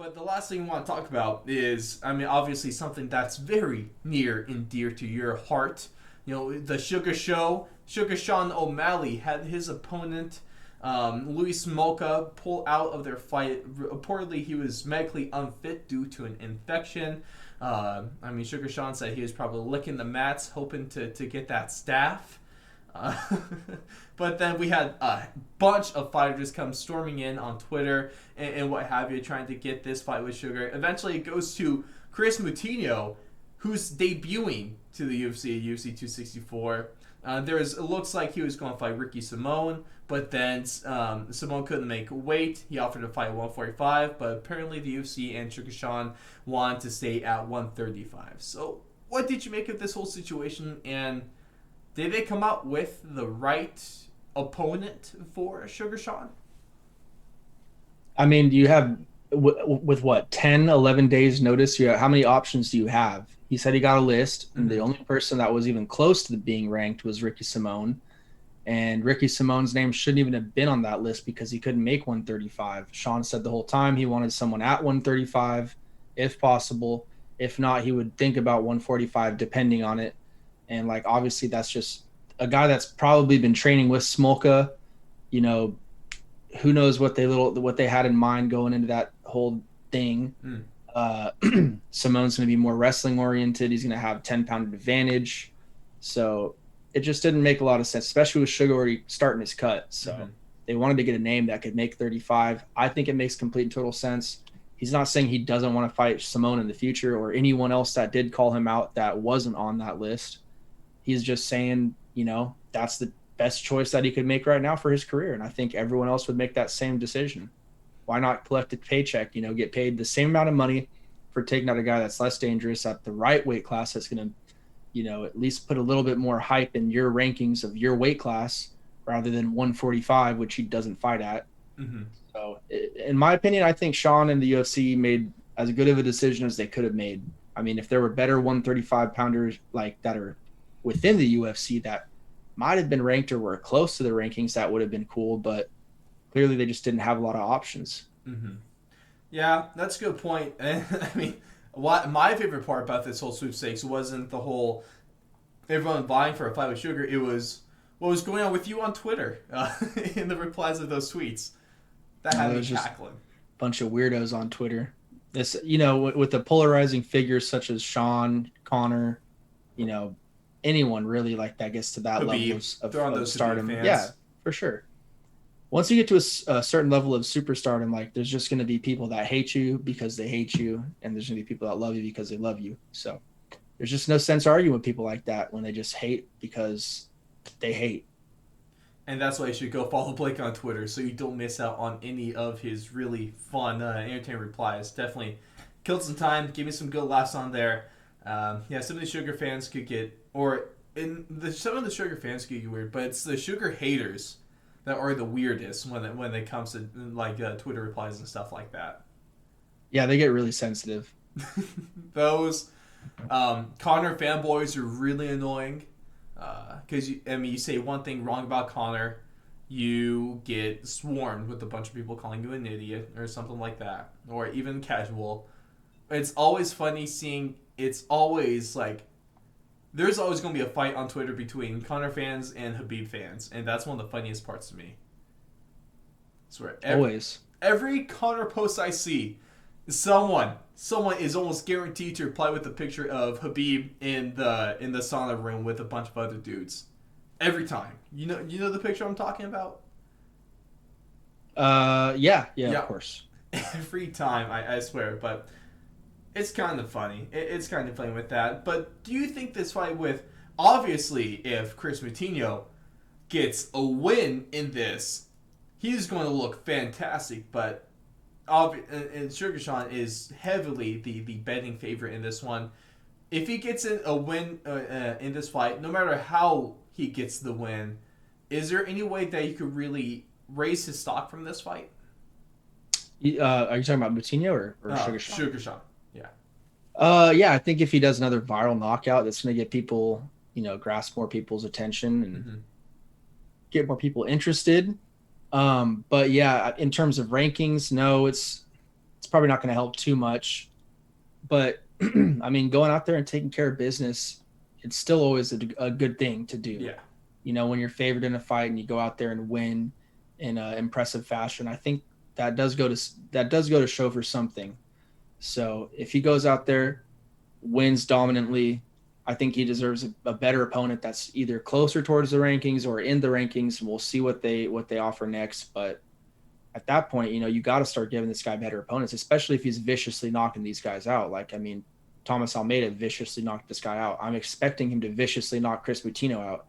But the last thing I want to talk about is, I mean, obviously something that's very near and dear to your heart. You know, the Sugar Show. Sugar Sean O'Malley had his opponent, Luis Smolka, pull out of their fight. Reportedly, he was medically unfit due to an infection. I mean, Sugar Sean said he was probably licking the mats, hoping to get that staff. Uh, but then we had a bunch of fighters come storming in on Twitter and what have you, trying to get this fight with Sugar. Eventually, it goes to Chris Moutinho, who's debuting to the UFC 264. It looks like he was going to fight Ricky Simone, but then Simone couldn't make weight. He offered to fight 145, but apparently the UFC and Sugar Sean wanted to stay at 135. So, what did you make of this whole situation, and did they come out with the right opponent for Sugar Sean? I mean, you have with what 10, 11 days notice, how many options do you have? He said he got a list, and the Mm-hmm. only person that was even close to being ranked was Ricky Simone. And Ricky Simone's name shouldn't even have been on that list because he couldn't make 135. Sean said the whole time he wanted someone at 135 if possible. If not, he would think about 145 depending on it. And like obviously that's just a guy that's probably been training with Smolka, you know, who knows what they had in mind going into that whole thing. Mm. Uh, Simone's going to be more wrestling oriented. He's going to have 10-pound advantage. So it just didn't make a lot of sense, especially with Sugar already starting his cut. So Mm-hmm. they wanted to get a name that could make 35. I think it makes complete and total sense. He's not saying he doesn't want to fight Simone in the future or anyone else that did call him out that wasn't on that list. He's just saying, that's the best choice that he could make right now for his career. And I think everyone else would make that same decision. Why not collect a paycheck, get paid the same amount of money for taking out a guy that's less dangerous at the right weight class that's going to, at least put a little bit more hype in your rankings of your weight class rather than 145, which he doesn't fight at. Mm-hmm. So, in my opinion, I think Sean and the UFC made as good of a decision as they could have made. I mean, if there were better 135 pounders like that are within the UFC that might have been ranked or were close to the rankings, that would have been cool. But clearly, they just didn't have a lot of options. Mm-hmm. Yeah, that's a good point. And I mean, what my favorite part about this whole sweepstakes wasn't the whole everyone vying for a fight with Sugar. It was what was going on with you on Twitter in the replies of those tweets. That had me There's just a cackling. bunch of weirdos on Twitter. This, with the polarizing figures such as Sean, Connor, you know, anyone really like that gets to that level Habib, of, throw on of those Habib stardom. Yeah, fans. for sure. Once you get to a certain level of superstardom, like there's just going to be people that hate you because they hate you, and there's going to be people that love you because they love you. So there's just no sense arguing with people like that when they just hate because they hate. And that's why you should go follow Blake on Twitter so you don't miss out on any of his really fun, entertaining replies. Definitely killed some time, gave me some good laughs on there. Yeah, some of the Sugar fans could get, some of the Sugar fans could get weird, but it's the Sugar haters that are the weirdest when it comes to like Twitter replies and stuff like that. Yeah, they get really sensitive. Those Connor fanboys are really annoying because you say one thing wrong about Connor, you get swarmed with a bunch of people calling you an idiot or something like that, or even casual. It's always funny seeing. It's always like there's always going to be a fight on Twitter between Connor fans and Habib fans, and that's one of the funniest parts to me. I swear, Always. every Connor post I see, someone is almost guaranteed to reply with a picture of Habib in the sauna room with a bunch of other dudes. Every time. You know the picture I'm talking about? Yeah, of Yeah. course. Every time, I swear, but it's kind of funny. It's kind of funny with that. But do you think this fight with obviously if Chris Moutinho gets a win in this, he's going to look fantastic, but and Sugar Sean is heavily the betting favorite in this one. If he gets a win in this fight, no matter how he gets the win, is there any way that you could really raise his stock from this fight? Are you talking about Moutinho or Sugar Sean? Sugar Sean. Yeah. Yeah, I think if he does another viral knockout, that's going to get people, grasp more people's attention and Mm-hmm. get more people interested. But yeah, in terms of rankings, no, It's probably not going to help too much. But I mean, going out there and taking care of business, it's still always a good thing to do. Yeah. You know, when you're favored in a fight and you go out there and win in an impressive fashion, I think that does go to show for something. So if he goes out there, wins dominantly, I think he deserves a better opponent that's either closer towards the rankings or in the rankings. We'll see what they offer next, but at that point, you know, you got to start giving this guy better opponents, especially if he's viciously knocking these guys out. Like, I mean, Thomas Almeida viciously knocked this guy out. I'm expecting him to viciously knock Chris Butino out.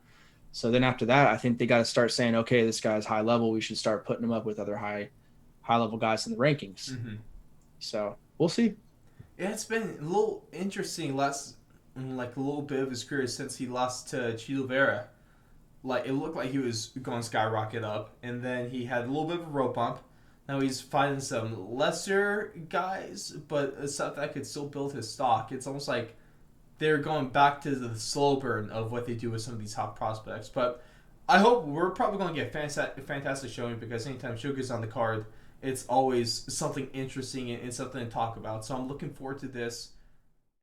So then after that, I think they got to start saying, okay, this guy's high level. We should start putting him up with other high level guys in the rankings. Mm-hmm. So we'll see. Yeah, it's been a little interesting like a little bit of his career since he lost to Chito Vera. Like it looked like he was going skyrocket up, and then he had a little bit of a rope bump. Now he's fighting some lesser guys, but stuff that could still build his stock. It's almost like they're going back to the slow burn of what they do with some of these top prospects. But I hope we're probably going to get fantastic showing because anytime Suga's on the card, it's always something interesting and something to talk about. So I'm looking forward to this.